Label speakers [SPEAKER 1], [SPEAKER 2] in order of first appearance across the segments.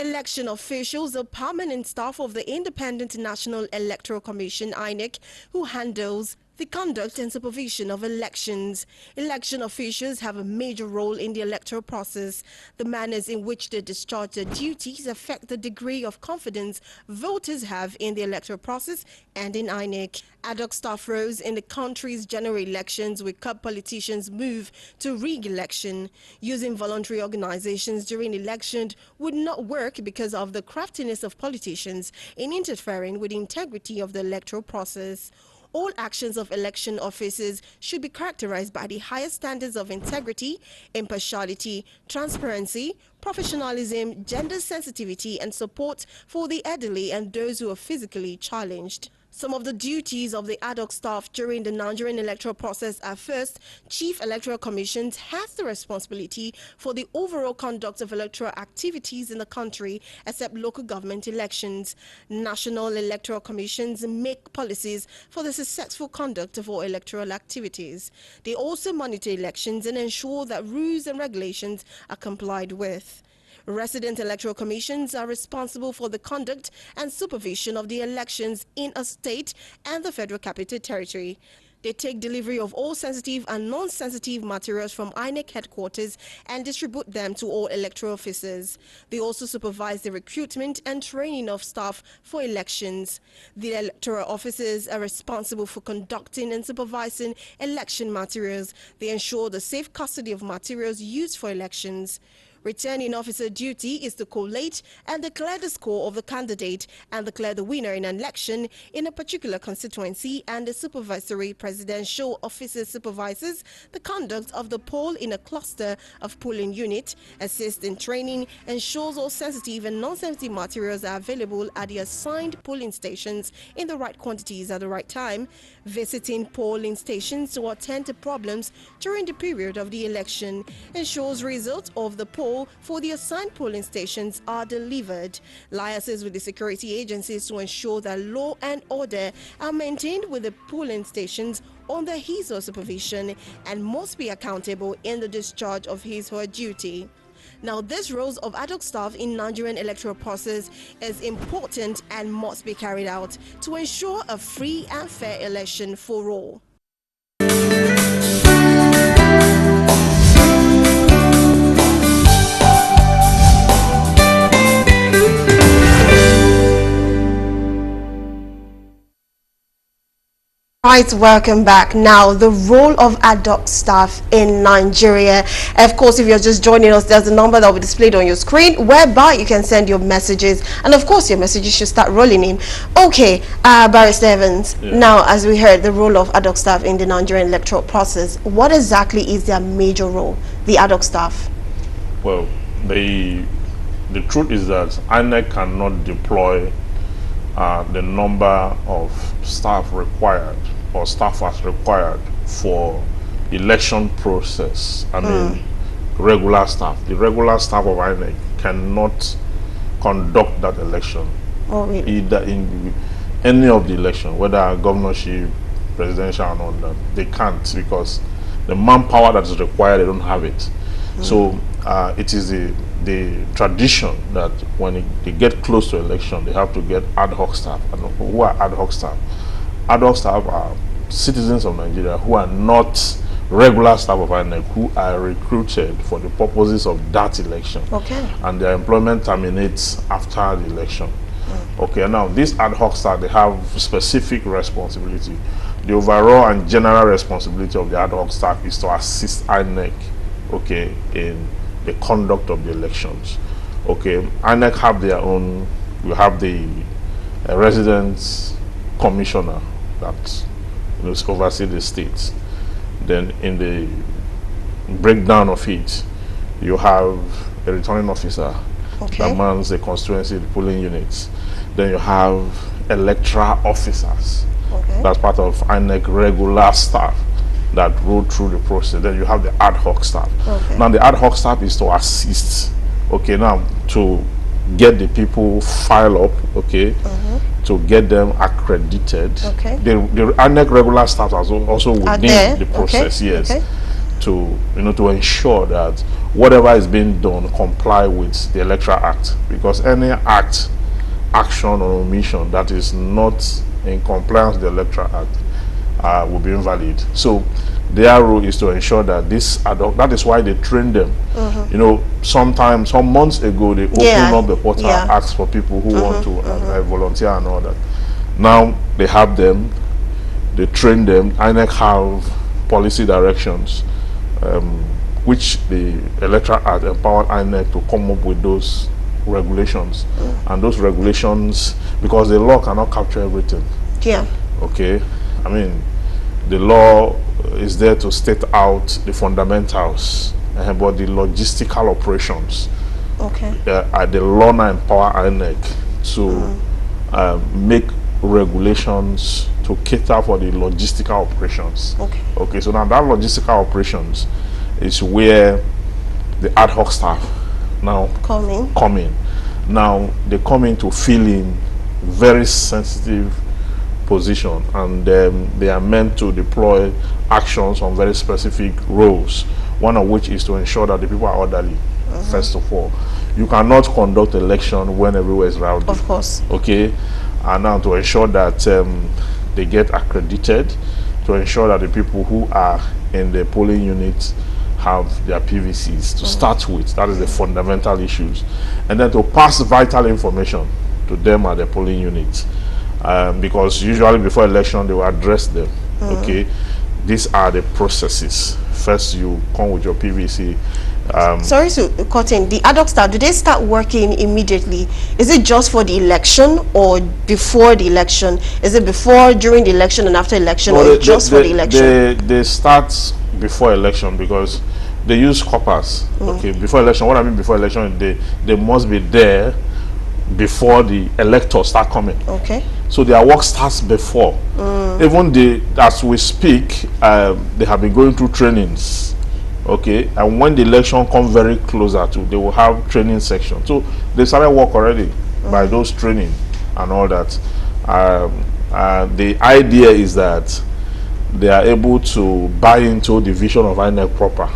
[SPEAKER 1] Election officials are permanent staff of the Independent National Electoral Commission (INEC), who handles the conduct and supervision of elections. Election officials have a major role in the electoral process. The manners in which they discharge their duties affect the degree of confidence voters have in the electoral process and in INEC. Adhoc staff roles in the country's general elections will curb politicians' move to rig election. Using voluntary organizations during election would not work because of the craftiness of politicians in interfering with the integrity of the electoral process. All actions of election officers should be characterized by the highest standards of integrity, impartiality, transparency, professionalism, gender sensitivity, and support for the elderly and those who are physically challenged. Some of the duties of the Adhoc staff during the Nigerian electoral process are: first, Chief Electoral Commissions has the responsibility for the overall conduct of electoral activities in the country except local government elections. National Electoral Commissions make policies for the successful conduct of all electoral activities. They also monitor elections and ensure that rules and regulations are complied with. Resident electoral commissions are responsible for the conduct and supervision of the elections in a state and the Federal Capital Territory. They take delivery of all sensitive and non-sensitive materials from INEC headquarters and distribute them to all electoral officers. They also supervise the recruitment and training of staff for elections. The electoral officers are responsible for conducting and supervising election materials. They ensure the safe custody of materials used for elections. Returning officer duty is to collate and declare the score of the candidate and declare the winner in an election in a particular constituency, and the supervisory presidential officer supervises the conduct of the poll in a cluster of polling unit, assists in training, ensures all sensitive and non-sensitive materials are available at the assigned polling stations in the right quantities at the right time, visiting polling stations to attend to problems during the period of the election, ensures results of the poll for the assigned polling stations are delivered, liaises with the security agencies to ensure that law and order are maintained with the polling stations under his or her supervision, and must be accountable in the discharge of his or her duty. Now, this roles of Adhoc staff in Nigerian electoral process is important and must be carried out to ensure a free and fair election for all. Right, welcome back. Now, the role of Adhoc staff in Nigeria. Of course, if you're just joining us, there's a number that will be displayed on your screen whereby you can send your messages, and of course your messages should start rolling in. Okay, Barrister Evans, now, as we heard, the role of Adhoc staff in the Nigerian electoral process, what exactly is their major role, the Adhoc staff?
[SPEAKER 2] Well, the truth is that INEC cannot deploy the number of staff required or staffers required for election process. I mean, regular staff. The regular staff of INEC cannot conduct that election.
[SPEAKER 1] Oh, really?
[SPEAKER 2] Either in any of the election, whether governorship, presidential or not, they can't, because the manpower that is required, they don't have it. So it is the tradition that when they get close to election, they have to get ad hoc staff. And who are ad hoc staff? Ad hoc staff are citizens of Nigeria who are not regular staff of INEC, who are recruited for the purposes of that election.
[SPEAKER 1] Okay.
[SPEAKER 2] And their employment terminates after the election. Okay, now these ad hoc staff, they have specific responsibility. The overall and general responsibility of the ad hoc staff is to assist INEC, okay, in the conduct of the elections. Okay, INEC have their own. We have the resident commissioner that oversees the states. Then in the breakdown of it, you have a returning officer that mans the constituency, the polling units. Then you have electoral officers. That's part of INEC regular staff that roll through the process. Then you have the ad hoc staff. Now the ad hoc staff is to assist, okay, now to get the people file up, okay, to get them accredited. The INEC regular staff are also within the process, to to ensure that whatever is being done comply with the Electoral Act, because any action or omission that is not in compliance with the Electoral Act will be invalid. So their role is to ensure that this Adhoc, that is why they train them. You know, sometimes, some months ago, they opened up the portal, asked for people who want to volunteer and all that. Now they have them, they train them. INEC have policy directions, which the Electoral Act empowered INEC to come up with those regulations. And those regulations, because the law cannot capture everything. Okay, I mean, the law is there to state out the fundamentals, but the logistical operations, the law now empower INEC to make regulations to cater for the logistical operations. Okay, so now that logistical operations is where the ad hoc staff now come in. Now they come in to fill in very sensitive position, and they are meant to deploy actions on very specific roles, one of which is to ensure that the people are orderly. First of all, you cannot conduct election when everywhere is rowdy.
[SPEAKER 1] Of course.
[SPEAKER 2] Okay, and now to ensure that they get accredited, to ensure that the people who are in the polling units have their PVCs to start with. That is the fundamental issues, and then to pass vital information to them at the polling units, because usually before election they will address them. Okay, these are the processes. First, you come with your PVC.
[SPEAKER 1] Sorry to cut in. The ad hoc staff, do they start working immediately? Is it just for the election or before the election? Is it before, during the election, and after election, or just for the election?
[SPEAKER 2] They start before election because they use coppers. Okay, before election. What I mean before election, they must be there before the electors start coming.
[SPEAKER 1] Okay.
[SPEAKER 2] So their work starts before. Even as we speak, they have been going through trainings. Okay, and when the election comes very closer to, they will have training section. So they started work already by those training and all that. The idea is that they are able to buy into the vision of INEC proper,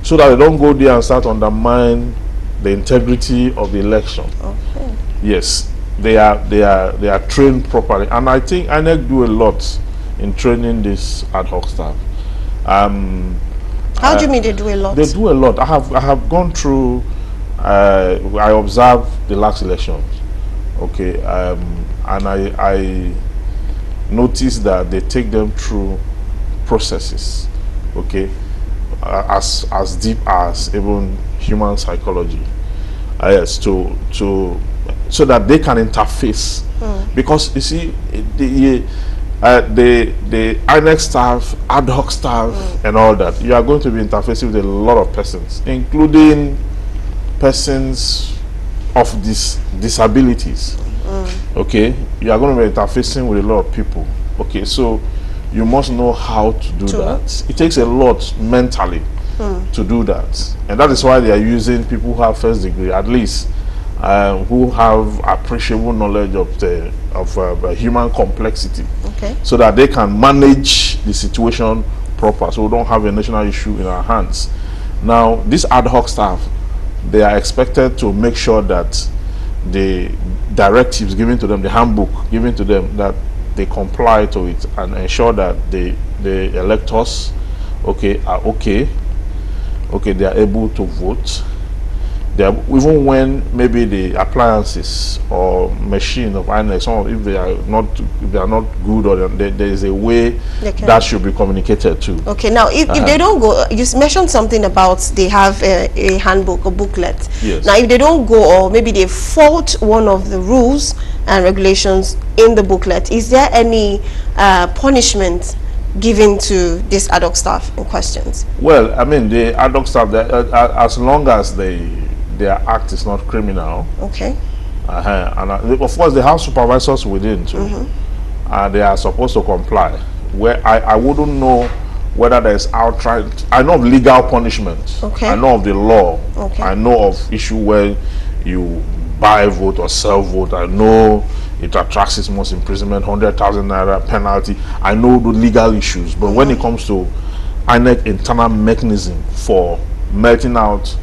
[SPEAKER 2] so that they don't go there and start undermine the integrity of the election.
[SPEAKER 1] Okay.
[SPEAKER 2] Yes, they are trained properly, and I think INEC do a lot in training this ad hoc staff.
[SPEAKER 1] How do you mean they do a lot?
[SPEAKER 2] They do a lot. I have gone through. I observed the last elections. Okay, and I noticed that they take them through processes. Okay, as deep as even human psychology. Yes, so that they can interface, because you see the INEC staff, ad hoc staff, and all that, you are going to be interfacing with a lot of persons, including persons of disabilities. Okay, you are going to be interfacing with a lot of people. Okay, so you must know how to do that. It takes a lot mentally to do that, and that is why they are using people who have first degree, at least, who have appreciable knowledge of human complexity, so that they can manage the situation proper, so we don't have a national issue in our hands. Now, this ad hoc staff, they are expected to make sure that the directives given to them, the handbook given to them, that they comply to it and ensure that the electors they are able to vote. They are, even when maybe the appliances or machine of INEC, some if they are not good, or there is a way that should be communicated to.
[SPEAKER 1] Okay, now if they don't go, you mentioned something about they have a handbook, a booklet.
[SPEAKER 2] Yes.
[SPEAKER 1] Now if they don't go, or maybe they fault one of the rules and regulations in the booklet, is there any punishment given to this ad hoc staff in questions?
[SPEAKER 2] Well, I mean, the ad hoc staff, as long as their act is not criminal.
[SPEAKER 1] Okay.
[SPEAKER 2] And of course, they have supervisors within too, and they are supposed to comply. Where I wouldn't know whether there's outright. I know of legal punishment.
[SPEAKER 1] Okay.
[SPEAKER 2] I know of the law.
[SPEAKER 1] Okay.
[SPEAKER 2] I know of issue where you buy vote or sell vote. I know it attracts 6 months imprisonment, 100,000 naira penalty. I know the legal issues, but when it comes to INEC internal mechanism for melting out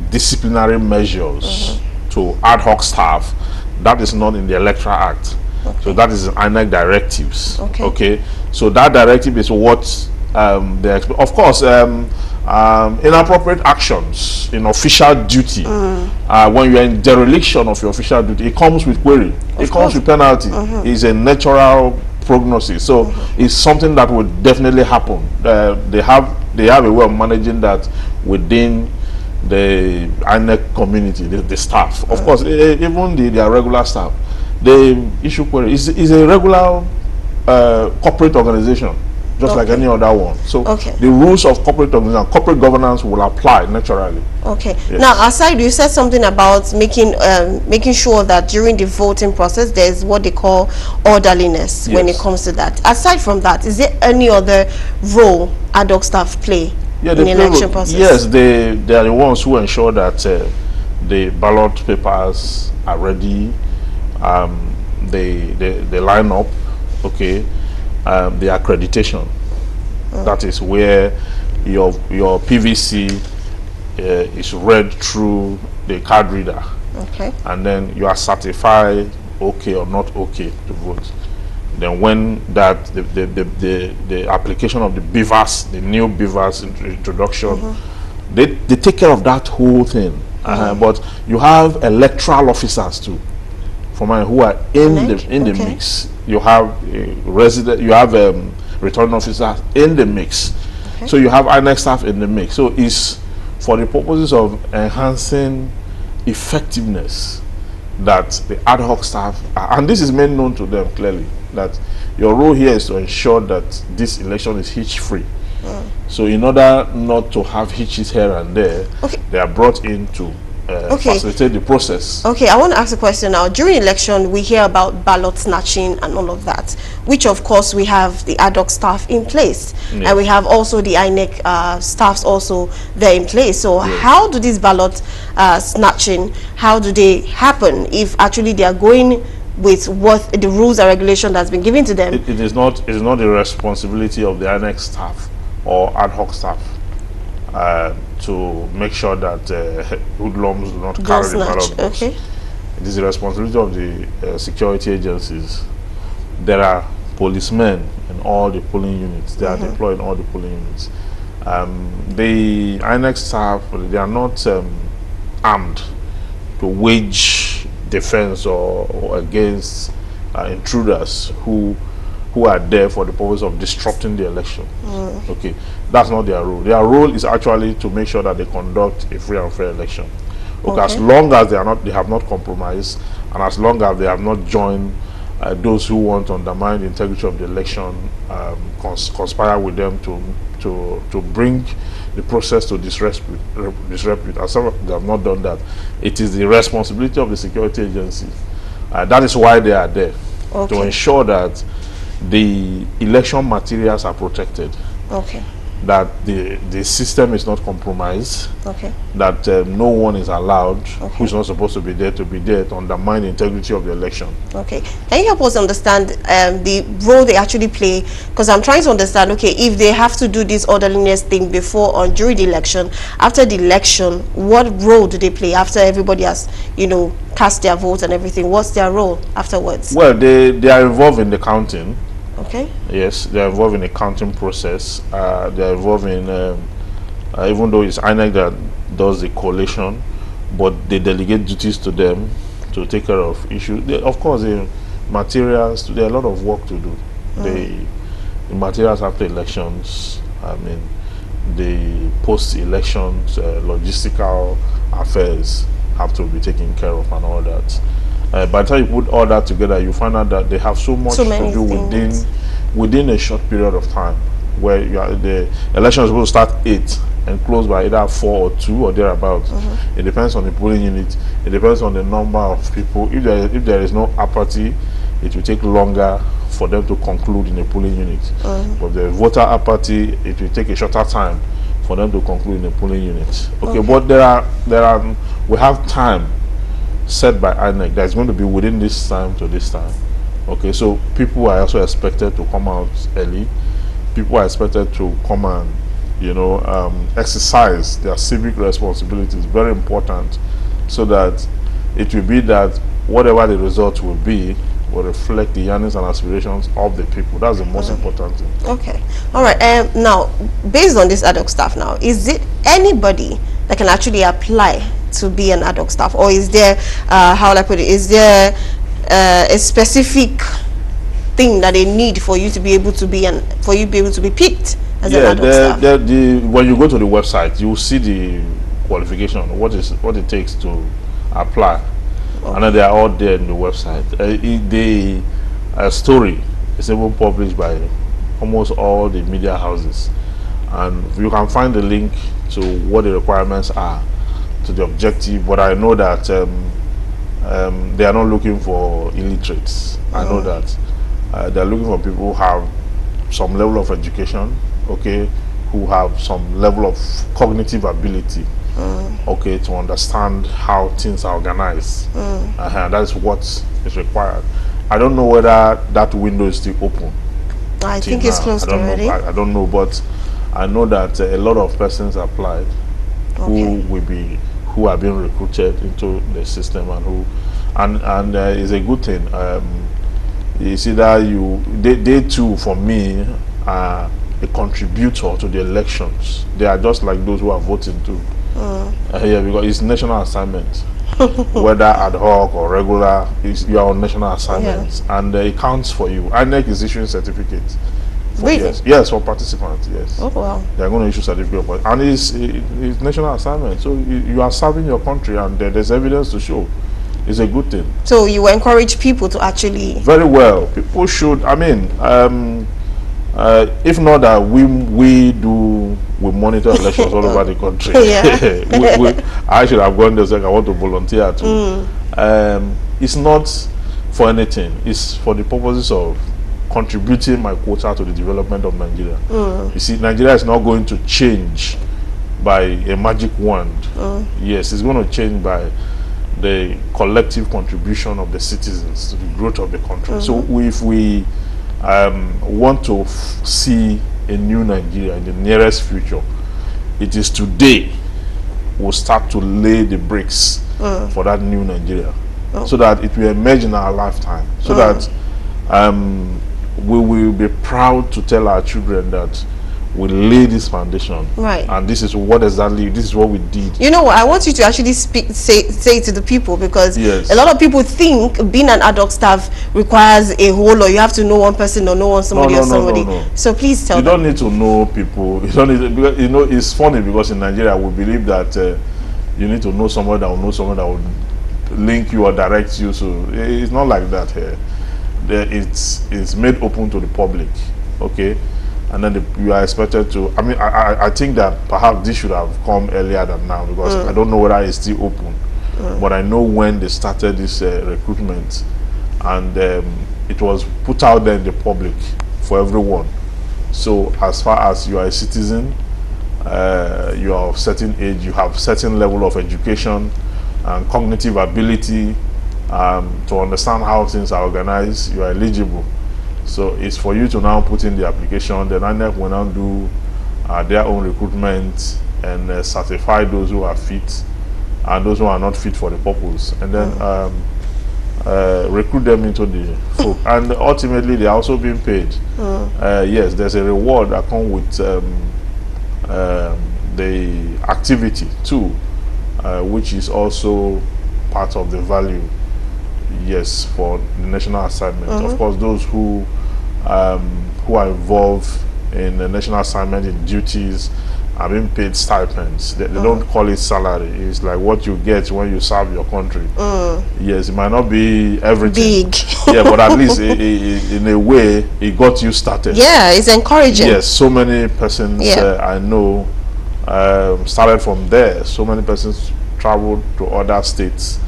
[SPEAKER 2] disciplinary measures to ad hoc staff, that is not in the Electoral Act. So that is INEC directives. Okay. So that directive is what they expect. Of course, inappropriate actions in official duty, when you are in dereliction of your official duty, it comes with query. It comes with penalty. It's a natural prognosis. So it's something that would definitely happen. They have a way of managing that within the INEC community, the staff. Of course, even their regular staff, they issue query. It's a regular corporate organization, just like any other one. So the rules of corporate organization, corporate governance will apply naturally.
[SPEAKER 1] Yes. Now, aside, you said something about making sure that during the voting process there's what they call orderliness when it comes to that. Aside from that, is there any other role ad hoc staff play in the election process?
[SPEAKER 2] Yes, they are the ones who ensure that the ballot papers are ready. They line up. The accreditation, that is where your PVC is read through the card reader, and then you are certified okay or not okay to vote. Then when that the application of the beavers, the new beavers introduction, they take care of that whole thing. But you have electoral officers too, for mine, who are in the mix. You have returning officers in the mix. So you have INEC staff in the mix. So it's for the purposes of enhancing effectiveness that the ad hoc staff and this is made known to them clearly, that your role here is to ensure that this election is hitch free. So in order not to have hitches here and there, they are brought in to facilitate the process.
[SPEAKER 1] I want to ask a question now. During election, we hear about ballot snatching and all of that, which of course we have the ad hoc staff in place, and we have also the INEC staffs also there in place. So how do these ballot snatching, how do they happen if actually they are going with what the rules and regulation that's been given to them?
[SPEAKER 2] It is not the responsibility of the INEC staff or ad hoc staff to make sure that hoodlums do not carry the ballot box. It is the responsibility of the security agencies. There are policemen in all the polling units. They are deployed in all the polling units. The INEC staff, they are not armed to wage defense or against intruders who are there for the purpose of disrupting the election. That's not their role. Their role is actually to make sure that they conduct a free and fair election. As long as they have not compromised, and as long as they have not joined those who want to undermine the integrity of the election, conspire with them to bring the process to disrepute. As some of them have not done that, it is the responsibility of the security agency. That is why they are there, to ensure that the election materials are protected, that the system is not compromised, that no one is allowed who is not supposed to be there to undermine the integrity of the election.
[SPEAKER 1] Can you help us understand the role they actually play? Because I'm trying to understand, if they have to do this orderliness thing before or during the election, after the election, what role do they play after everybody has, cast their vote and everything? What's their role afterwards?
[SPEAKER 2] Well, they are involved in the counting.
[SPEAKER 1] Yes,
[SPEAKER 2] they are involved in the counting process. They are involved in, even though it's INEC that does the collation, but they delegate duties to them to take care of issues. Of course, the materials, there are a lot of work to do. The materials after elections, the post-elections, logistical affairs have to be taken care of and all that. By the time you put all that together, you find out that they have so much to do within a short period of time, where the election is supposed to start 8 and close by either 4 or 2 or thereabouts. It depends on the polling unit. It depends on the number of people. If there is no apathy, it will take longer for them to conclude in a polling unit. But the voter apathy, it will take a shorter time for them to conclude in a polling unit. But we have time set by INEC that is going to be within this time to this time. So people are also expected to come out early. People are expected to come and exercise their civic responsibilities. Very important, so that it will be that whatever the result will be will reflect the yearnings and aspirations of the people. That's the most important thing.
[SPEAKER 1] Okay. All right. Now, based on this ad hoc staff now, is it anybody that can actually apply to be an ad hoc staff, or is there, how will I put it, is there a specific thing that they need for you to be able to be picked as an ad hoc staff?
[SPEAKER 2] When you go to the website, you will see the qualification, what it takes to apply. Okay. And then they are all there in the website. The story is even published by almost all the media houses, and you can find the link to what the requirements are, to the objective. But I know that they are not looking for illiterates. I know that they're looking for people who have some level of education, okay, who have some level of cognitive ability, okay, to understand how things are organized. That's what is required. I don't know whether that window is still open.
[SPEAKER 1] I think it's closed already.
[SPEAKER 2] I don't know, but I know that a lot of persons applied, who are being recruited into the system, and it's a good thing. You see that they too, for me, are a contributor to the elections. They are just like those who are voting too. Because it's national assignment. Whether ad hoc or regular, you are on national assignments, and it counts for you. INEC is issuing certificates.
[SPEAKER 1] Really?
[SPEAKER 2] Yes, for participants. Yes.
[SPEAKER 1] Oh wow.
[SPEAKER 2] They are going to issue certificate, and it's national assignment. So you are serving your country, and there's evidence to show. It's a good thing.
[SPEAKER 1] So you encourage people to actually.
[SPEAKER 2] Very well. People should. I mean, if not that we monitor elections all over the country. I should have gone there saying I want to volunteer too. It's not for anything. It's for the purposes of contributing my quota to the development of Nigeria. You see, Nigeria is not going to change by a magic wand. Yes, it's going to change by the collective contribution of the citizens to the growth of the country. So if we want to see a new Nigeria in the nearest future, it is today we'll start to lay the bricks for that new Nigeria, so that it will emerge in our lifetime, so that we will be proud to tell our children that we lay this foundation,
[SPEAKER 1] right? And
[SPEAKER 2] this is what we did.
[SPEAKER 1] You know what? I want you to actually say to the people, because a lot of people think being an ad hoc staff requires a whole, or you have to know one person or know somebody or somebody. No. So please tell them.
[SPEAKER 2] You don't need to know people. You don't need to, because it's funny, because in Nigeria we believe that you need to know someone that will know someone that will link you or direct you. So it's not like that here. It's made open to the public, okay? And then you are expected to. I mean, I think that perhaps this should have come earlier than now, because I don't know whether it's still open. But I know when they started this recruitment, and it was put out there in the public for everyone. So as far as you are a citizen, you are of certain age, you have certain level of education and cognitive ability to understand how things are organized, you are eligible. So it's for you to now put in the application. Then INEC will now do their own recruitment and certify those who are fit and those who are not fit for the purpose, and then recruit them into the folk. And ultimately they are also being paid. Yes, there's a reward that comes with the activity too, which is also part of the value. Yes, for the national assignment. Of course, those who are involved in the national assignment in duties are being paid stipends. They don't call it salary. It's like what you get when you serve your country. Yes, it might not be everything.
[SPEAKER 1] Big.
[SPEAKER 2] Yeah, but at least in a way, it got you started.
[SPEAKER 1] Yeah, it's encouraging.
[SPEAKER 2] Yes, so many persons I know started from there. So many persons traveled to other states.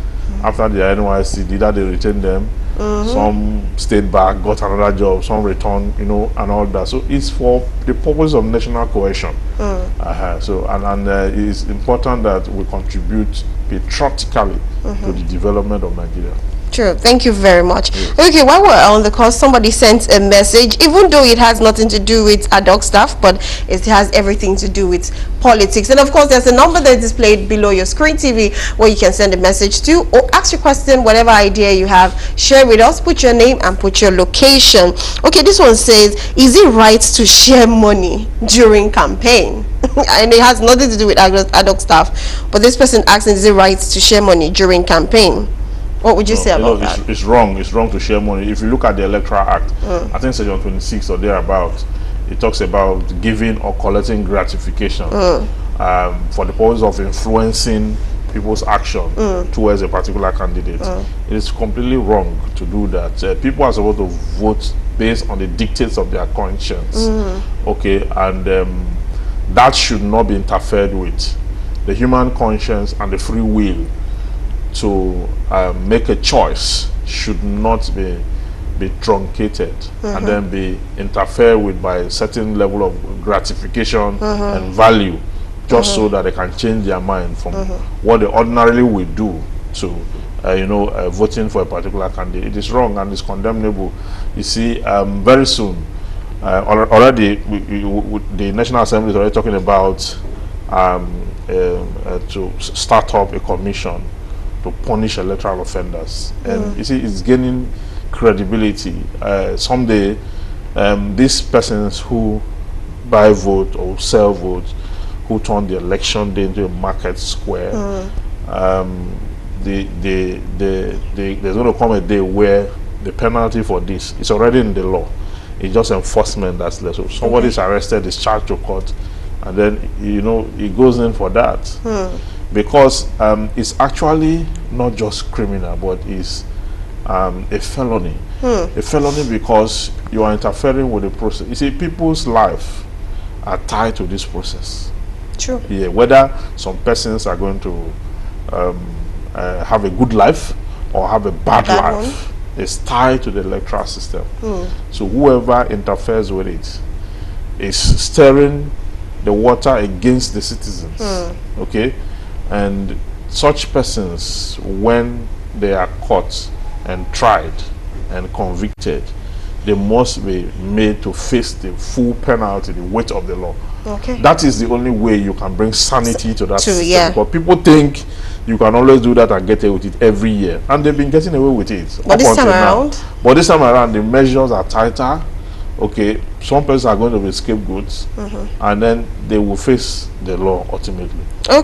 [SPEAKER 2] After the NYC, either they retained them, some stayed back, got another job, some returned, and all that. So it's for the purpose of national cohesion. So it's important that we contribute patriotically to the development of Nigeria.
[SPEAKER 1] True. Thank you very much. Okay, while we're on the call, somebody sent a message, even though it has nothing to do with Adhoc staff, but it has everything to do with politics. And of course, there's a number that is displayed below your screen TV where you can send a message to or ask your question, whatever idea you have, share with us, put your name and put your location. Okay, this one says, is it right to share money during campaign? And it has nothing to do with Adhoc staff, but this person asking, is it right to share money during campaign? What would you say about that?
[SPEAKER 2] It's wrong. It's wrong to share money. If you look at the Electoral Act, I think Section 26 or thereabout, it talks about giving or collecting gratification for the purpose of influencing people's action towards a particular candidate. It is completely wrong to do that. People are supposed to vote based on the dictates of their conscience. Okay, and that should not be interfered with. The human conscience and the free will to make a choice should not be truncated and then be interfered with by a certain level of gratification and value, just so that they can change their mind from what they ordinarily would do to voting for a particular candidate. It is wrong and it's condemnable. You see, very soon already the National Assembly is already talking about to start up a commission to punish electoral offenders, and you see, it's gaining credibility. Someday, these persons who buy vote or sell vote, who turn the election day into a market square, there's going to come a day where the penalty for this is already in the law. It's just enforcement that's less. So somebody is arrested, is charged to court, and then it goes in for that. Because it's actually not just criminal, but it's a felony. A felony because you are interfering with the process. You see, people's life are tied to this process.
[SPEAKER 1] True. Yeah,
[SPEAKER 2] whether some persons are going to have a good life or have a bad life is tied to the electoral system. So whoever interferes with it is stirring the water against the citizens. Okay? And such persons, when they are caught and tried and convicted, they must be made to face the full penalty, the weight of the law.
[SPEAKER 1] Okay.
[SPEAKER 2] That is the only way you can bring sanity to that system.
[SPEAKER 1] Yeah.
[SPEAKER 2] But people think you can always do that and get away with it every year, and they've been getting away with it.
[SPEAKER 1] But this time around?
[SPEAKER 2] But this time around, the measures are tighter. Okay, some persons are going to be scapegoats, and then they will face the law ultimately.